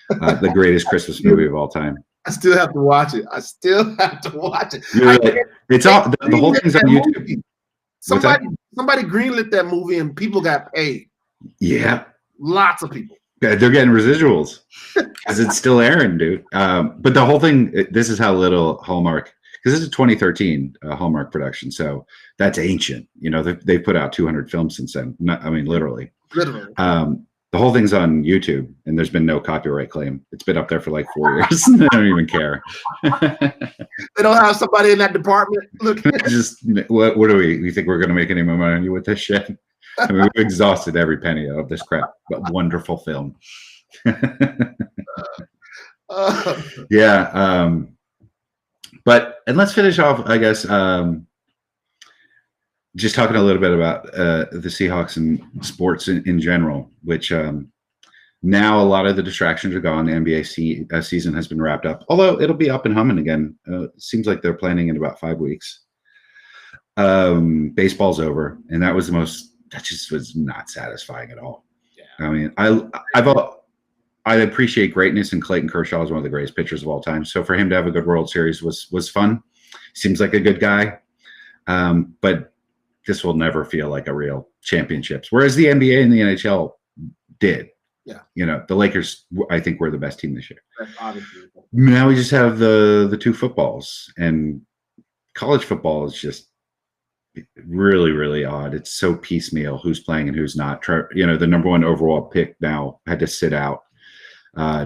The greatest Christmas movie of all time. I still have to watch it. It's all the whole thing's on YouTube. Somebody greenlit that movie and people got paid. Yeah, lots of people. They're getting residuals because it's still airing, dude. But the whole thing, this is how little Hallmark, because this is 2013 Hallmark production, so that's ancient. They've put out 200 films since then. Literally. The whole thing's on YouTube, and there's been no copyright claim. It's been up there for like 4 years. They don't even care. They don't have somebody in that department. Look, just what do we think we're going to make any more money with this shit? We've exhausted every penny of this crap, but wonderful film. Yeah. And let's finish off, I guess, just talking a little bit about the Seahawks and sports in general, which now a lot of the distractions are gone. The NBA season has been wrapped up, although it'll be up and humming again. Seems like they're planning in about 5 weeks. Baseball's over, and that just was not satisfying at all. Yeah. I appreciate greatness, and Clayton Kershaw is one of the greatest pitchers of all time. So for him to have a good World Series was fun. Seems like a good guy. But this will never feel like a real championships. Whereas the NBA and the NHL did. Yeah. The Lakers, I think, were the best team this year. Obviously. Now we just have the two footballs, and college football is just really, really odd. It's so piecemeal who's playing and who's not. The number one overall pick now had to sit out.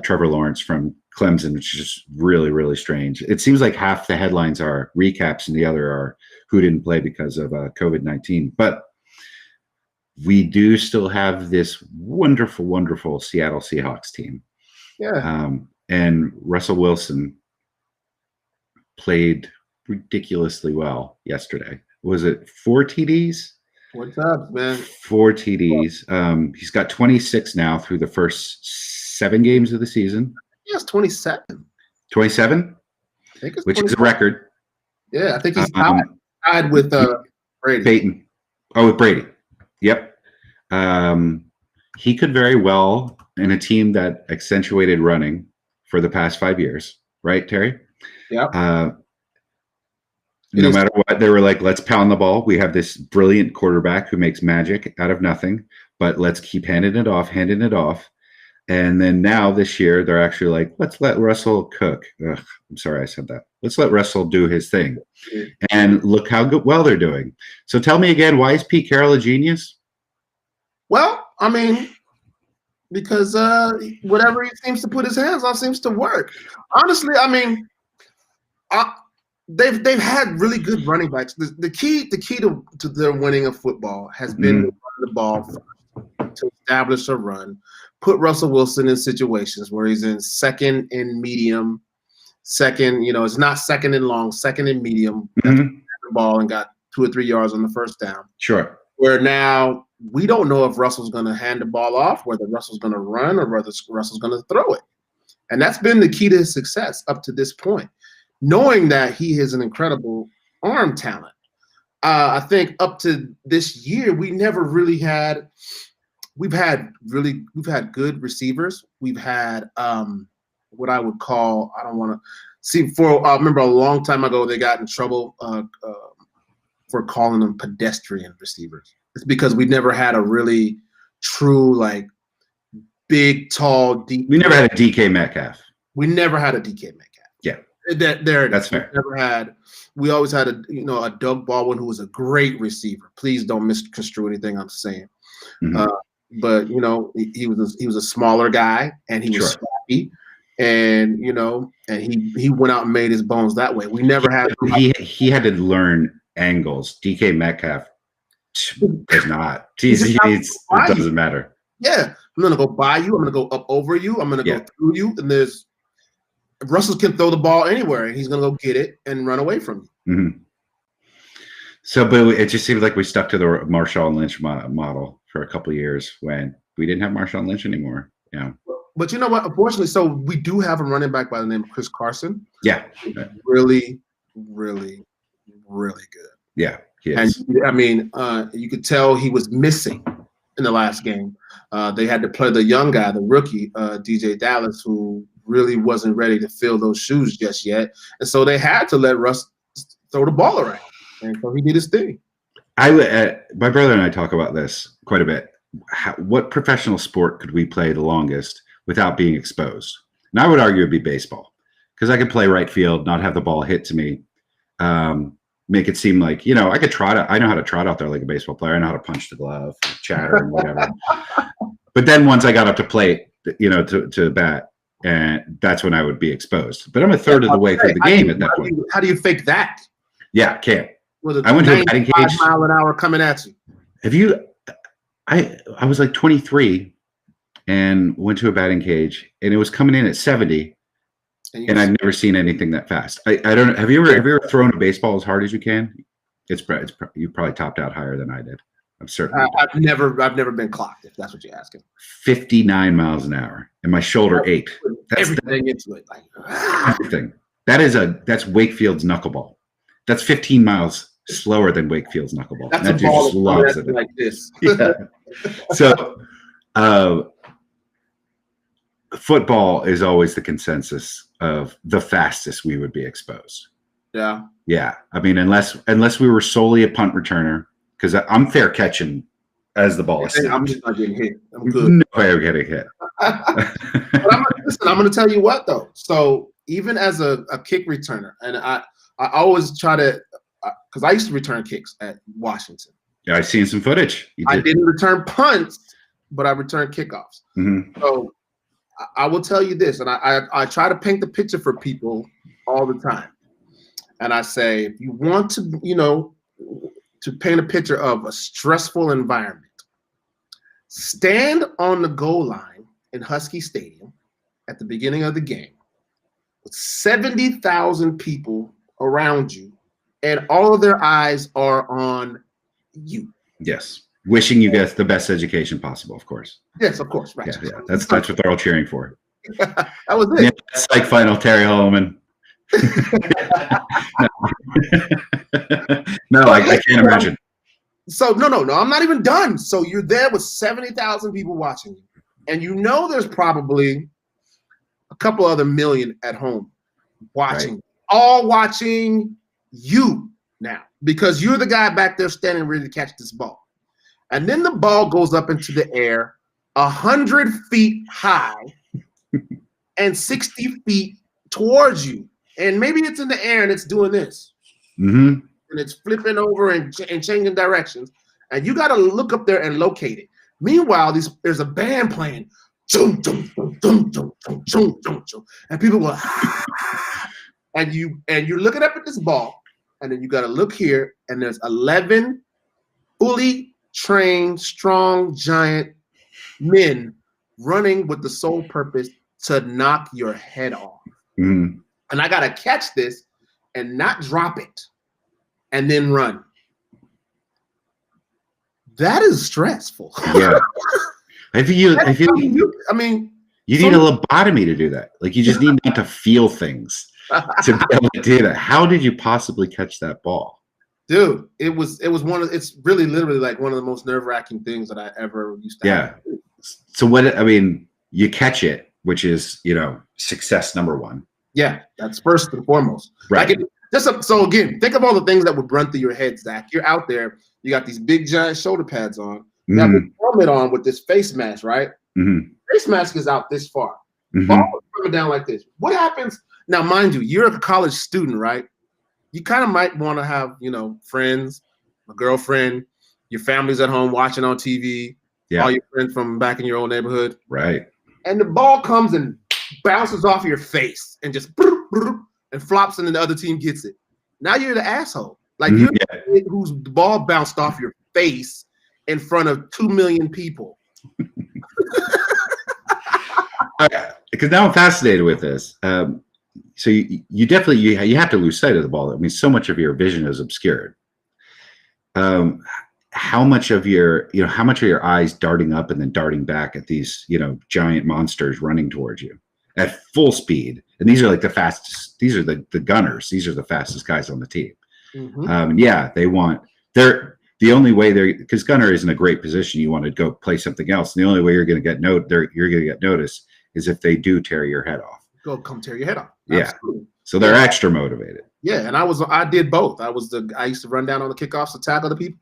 Trevor Lawrence from Clemson, which is just really, really strange. It seems like half the headlines are recaps and the other are who didn't play because of COVID-19. But we do still have this wonderful, wonderful Seattle Seahawks team. Yeah. And Russell Wilson played ridiculously well yesterday. Was it 4 TDs? What's up, man? 4 TDs. He's got 26 now through the first 7 games of the season. Yes, 27. 27? I think it's which 27. Is a record. Yeah, I think he's tied with Brady. Peyton. Oh, with Brady. Yep. He could very well, in a team that accentuated running for the past 5 years, right, Terry? Yeah. No matter what, they were like, let's pound the ball. We have this brilliant quarterback who makes magic out of nothing, but let's keep handing it off. And then now this year, they're actually like, let's let Russell cook. Ugh, I'm sorry I said that. Let's let Russell do his thing. And look how well they're doing. So tell me again, why is Pete Carroll a genius? Well, because whatever he seems to put his hands on seems to work. Honestly, they've had really good running backs. The key to their winning of football has been to run the ball first, to establish a run, put Russell Wilson in situations where he's in second and medium, it's not second and long, second and medium, the ball and got 2 or 3 yards on the first down. Sure. Where now we don't know if Russell's going to hand the ball off, whether Russell's going to run or whether Russell's going to throw it. And that's been the key to his success up to this point, knowing that he has an incredible arm talent. I think up to this year, we never really had – we've had good receivers. We've had what I would call, I don't want to see for, I remember a long time ago, they got in trouble for calling them pedestrian receivers. It's because we never had a really true, like, big, tall, deep. We never had a DK Metcalf. We never had a DK Metcalf. Yeah. That's fair. We always had a Doug Baldwin, who was a great receiver. Please don't misconstrue anything I'm saying. Mm-hmm. But he was a smaller guy, and he was scrappy, and he went out and made his bones that way. We never had. He had to learn angles. DK Metcalf does not. It doesn't matter. Yeah, I'm gonna go by you. I'm gonna go up over you. I'm gonna go through you. And Russell can throw the ball anywhere, and he's gonna go get it and run away from you. Mm-hmm. So, but it just seems like we stuck to the Marshawn Lynch model for a couple of years when we didn't have Marshawn Lynch anymore. Yeah. But you know what? Unfortunately, so we do have a running back by the name of Chris Carson. Yeah. Really, really, really good. Yeah, he is. And I mean, you could tell he was missing in the last game. They had to play the young guy, the rookie, DJ Dallas, who really wasn't ready to fill those shoes just yet. And so they had to let Russ throw the ball around. And so he did his thing. My brother and I talk about this quite a bit. What professional sport could we play the longest without being exposed? And I would argue it'd be baseball, because I could play right field, not have the ball hit to me, make it seem like, I could I know how to trot out there like a baseball player. I know how to punch the glove, chatter and whatever. But then once I got up to plate, to bat, and that's when I would be exposed. But I'm a third of the way through the game at that point. How do you fake that? Yeah, can't. I went to a batting cage. 5 mile an hour coming at you. Have you? I was like 23 and went to a batting cage, and it was coming in at 70, and I've never seen anything that fast. I don't know. Have you ever thrown a baseball as hard as you can? You probably topped out higher than I did. I'm certain. I've never been clocked, if that's what you're asking. 59 miles an hour, and my shoulder ached. Everything into it, like everything. That's Wakefield's knuckleball. That's 15 miles slower than Wakefield's knuckleball. That's a ball loves it like this. Yeah. So, football is always the consensus of the fastest we would be exposed. Yeah. Yeah. I mean, unless we were solely a punt returner, because I'm fair catching as the ball is snapped. I'm just not getting hit. I'm good. No way I'm getting hit. But I'm going to tell you what, though. So even as a kick returner, and I always try to, because I used to return kicks at Washington. Yeah, I've seen some footage. I didn't return punts, but I returned kickoffs. Mm-hmm. So I will tell you this, and I try to paint the picture for people all the time. And I say, if you want to, to paint a picture of a stressful environment, stand on the goal line in Husky Stadium at the beginning of the game with 70,000 people around you, and all of their eyes are on you. Yes. Wishing you get the best education possible, of course. Yes, of course. Right. Yeah. That's what they're all cheering for. That was it. Yeah, it's like final Terry Holloman. No, I can't imagine. So no, I'm not even done. So you're there with 70,000 people watching you, and there's probably a couple other million at home watching, right. All watching you now, because you're the guy back there standing ready to catch this ball. And then the ball goes up into the air 100 feet high and 60 feet towards you. And maybe it's in the air and it's doing this. Mm-hmm. And it's flipping over and changing directions. And you got to look up there and locate it. Meanwhile, there's a band playing. And people go, and you're looking up at this ball. And then you got to look here. And there's 11 fully trained, strong, giant men running with the sole purpose to knock your head off. Mm. And I got to catch this and not drop it and then run. That is stressful. Yeah. I mean, you need a lobotomy to do that. Like, you just need not to feel things to be able to do that. How did you possibly catch that ball? Dude, it's really literally like one of the most nerve-wracking things that I ever used to have. So you catch it. which is, success number one. Yeah, that's first and foremost. Right. So again, think of all the things that would run through your head, Zach. You're out there, you got these big giant shoulder pads on, you have this helmet on with this face mask, right? Face mask is out this far. Ball is coming down like this. What happens? Now, mind you, you're a college student, right? You kind of might want to have, friends, a girlfriend, your family's at home watching on TV, all your friends from back in your old neighborhood. Right. And the ball comes and bounces off your face and just and flops, and then the other team gets it. Now you're the asshole. Like you're the kid whose ball bounced off your face in front of 2 million people. Because now I'm fascinated with this. So you definitely you have to lose sight of the ball. I mean, so much of your vision is obscured. How much of your eyes darting up and then darting back at these giant monsters running towards you at full speed? And these are like the fastest. These are the gunners. These are the fastest guys on the team. They're the only way because gunner isn't a great position. You want to go play something else. And the only way you're going to get noticed is if they do tear your head off. Come tear your head off. Yeah. Absolutely. So they're extra motivated. Yeah, and I did both. I used to run down on the kickoffs to tackle the people,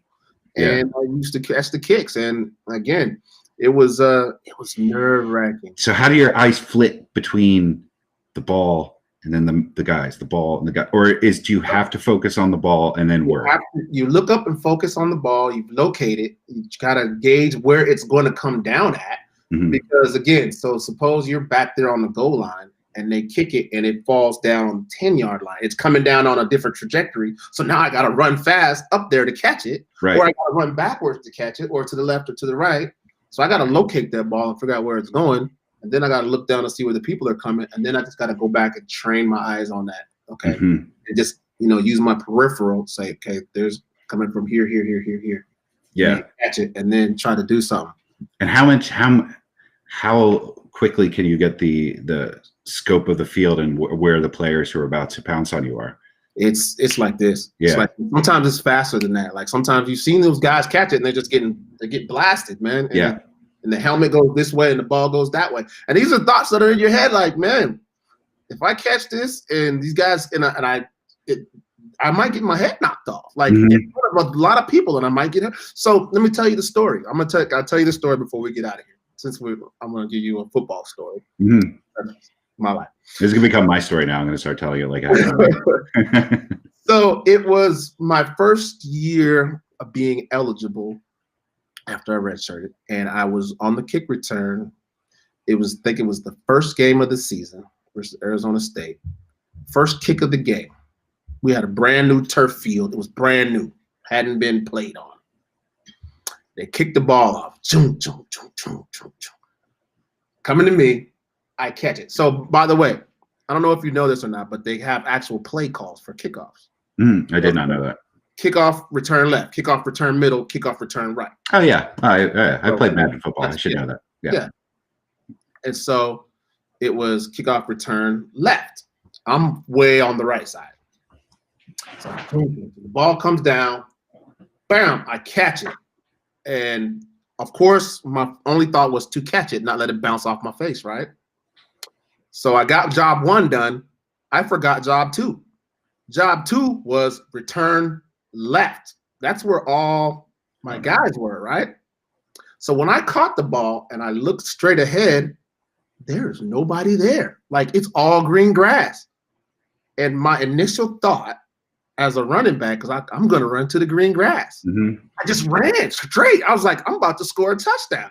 and I used to catch the kicks. And again, it was nerve-wracking. So how do your eyes flit between the ball and then the guys, the ball and the guy, or do you have to focus on the ball and then work? You look up and focus on the ball. You locate it. You gotta gauge where it's going to come down at, because again, so suppose you're back there on the goal line and they kick it and it falls down on the 10-yard line. It's coming down on a different trajectory. So now I got to run fast up there to catch it, or I got to run backwards to catch it, or to the left or to the right. So I got to locate that ball and figure out where it's going. And then I got to look down and see where the people are coming. And then I just got to go back and train my eyes on that. Okay. And just, use my peripheral, say, okay, there's coming from here. Yeah. Catch it and then try to do something. And how quickly can you get the scope of the field and where the players who are about to pounce on you are? It's like this. Yeah. It's like, sometimes it's faster than that. Like sometimes you've seen those guys catch it and they get blasted, man. And the helmet goes this way and the ball goes that way. And these are thoughts that are in your head, like, man, if I catch this and these guys I might get my head knocked off, like in front of a lot of people, and I might get it. So let me tell you the story. I'll tell you the story before we get out of here. Since I'm going to give you a football story. My life. This is going to become my story now. I'm going to start telling you like So it was my first year of being eligible after I redshirted, and I was on the kick return. I think it was the first game of the season versus Arizona State. First kick of the game. We had a brand new turf field. It was brand new. Hadn't been played on. They kicked the ball off. Coming to me, I catch it. So, by the way, I don't know if you know this or not, but they have actual play calls for kickoffs. I did not know that. Kickoff, return left. Kickoff, return middle. Kickoff, return right. Oh, yeah. I played Madden football. I should know that. Yeah. And so it was kickoff, return left. I'm way on the right side. So the ball comes down. Bam, I catch it. And of course, my only thought was to catch it, not let it bounce off my face, right? So I got job one done. I forgot job two. Job two was return left. That's where all my guys were, right? So when I caught the ball and I looked straight ahead, there's nobody there. Like, it's all green grass. And my initial thought as a running back, because I'm going to run to the green grass. I just ran straight. I was like, I'm about to score a touchdown.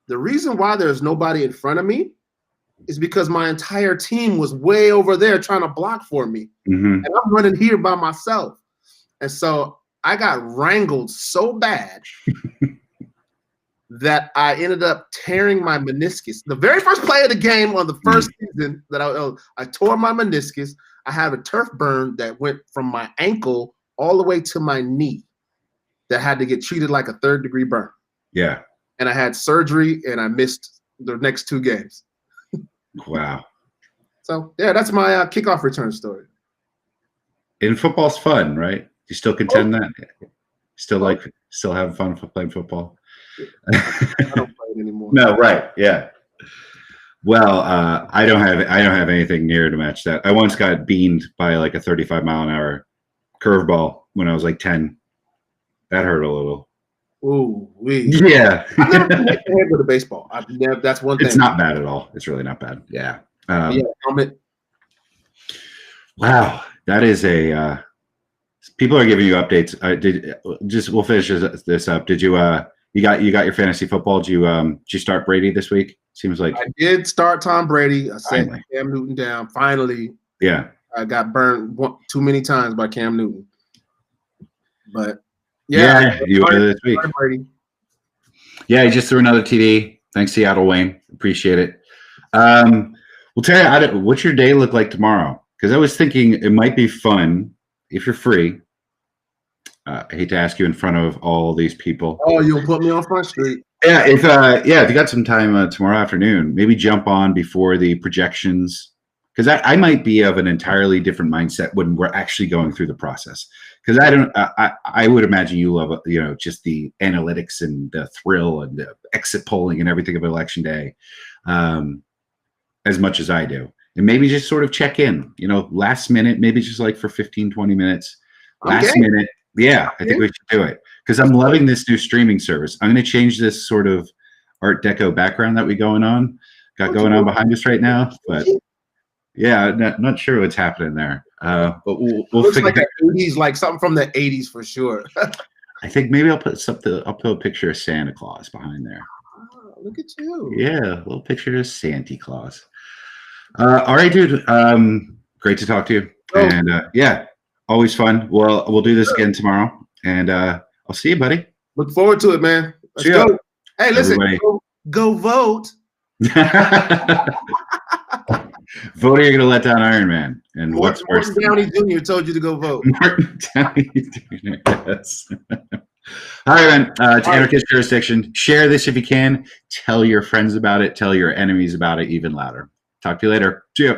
The reason why there's nobody in front of me is because my entire team was way over there trying to block for me. And I'm running here by myself. And so I got wrangled so bad that I ended up tearing my meniscus. The very first play of the game on the first season that I tore my meniscus. I had a turf burn that went from my ankle all the way to my knee that had to get treated like a 3rd-degree burn. Yeah. And I had surgery and I missed the next 2 games. Wow. So, yeah, that's my kickoff return story. And football's fun, right? You still contend that? Still have fun playing football? I don't play it anymore. No, right. Yeah. Well, I don't have anything near to match that. I once got beamed by like a 35-mile-an-hour curveball when I was like 10. That hurt a little. Ooh, Yeah. I've never been hit in the head with a baseball. I've never. That's one thing. It's not bad at all. It's really not bad. Yeah. Yeah, helmet. Wow, that is a. People are giving you updates. We'll finish this up. Did you you got your fantasy football? Did you start Brady this week? Seems like I did start Tom Brady. I set Finally. Cam Newton down. Finally, yeah. I got burned too many times by Cam Newton. But yeah, you were this week. Brady. Yeah, he just threw another TD. Thanks, Seattle Wayne. Appreciate it. Well, Terry, what's your day look like tomorrow? Because I was thinking it might be fun if you're free. I hate to ask you in front of all these people. Oh, you'll put me on Front Street. Yeah, if you got some time tomorrow afternoon, maybe jump on before the projections, because I might be of an entirely different mindset when we're actually going through the process. Because I would imagine you love just the analytics and the thrill and the exit polling and everything of election day, as much as I do. And maybe just sort of check in, last minute, maybe just like for 15, 20 minutes, last minute. Yeah, I think we should do it because I'm loving this new streaming service. I'm going to change this sort of Art Deco background that we got going on behind us right now. But yeah, not sure what's happening there. But we'll figure like 80s, like something from the 80s for sure. I think maybe I'll put a picture of Santa Claus behind there. Oh, look at you. Yeah, a little picture of Santa Claus. All right, dude. Great to talk to you. Oh. And yeah. Always fun. Well, we'll do this again tomorrow, and I'll see you, buddy. Look forward to it, man. Let's go. Hey, listen, go vote. Vote, or you're gonna let down Iron Man. And what's worse? Martin Downey Jr. told you to go vote. Martin Downey Jr. Yes. All right, man. To Anarchist Jurisdiction. Share this if you can. Tell your friends about it. Tell your enemies about it even louder. Talk to you later. See ya.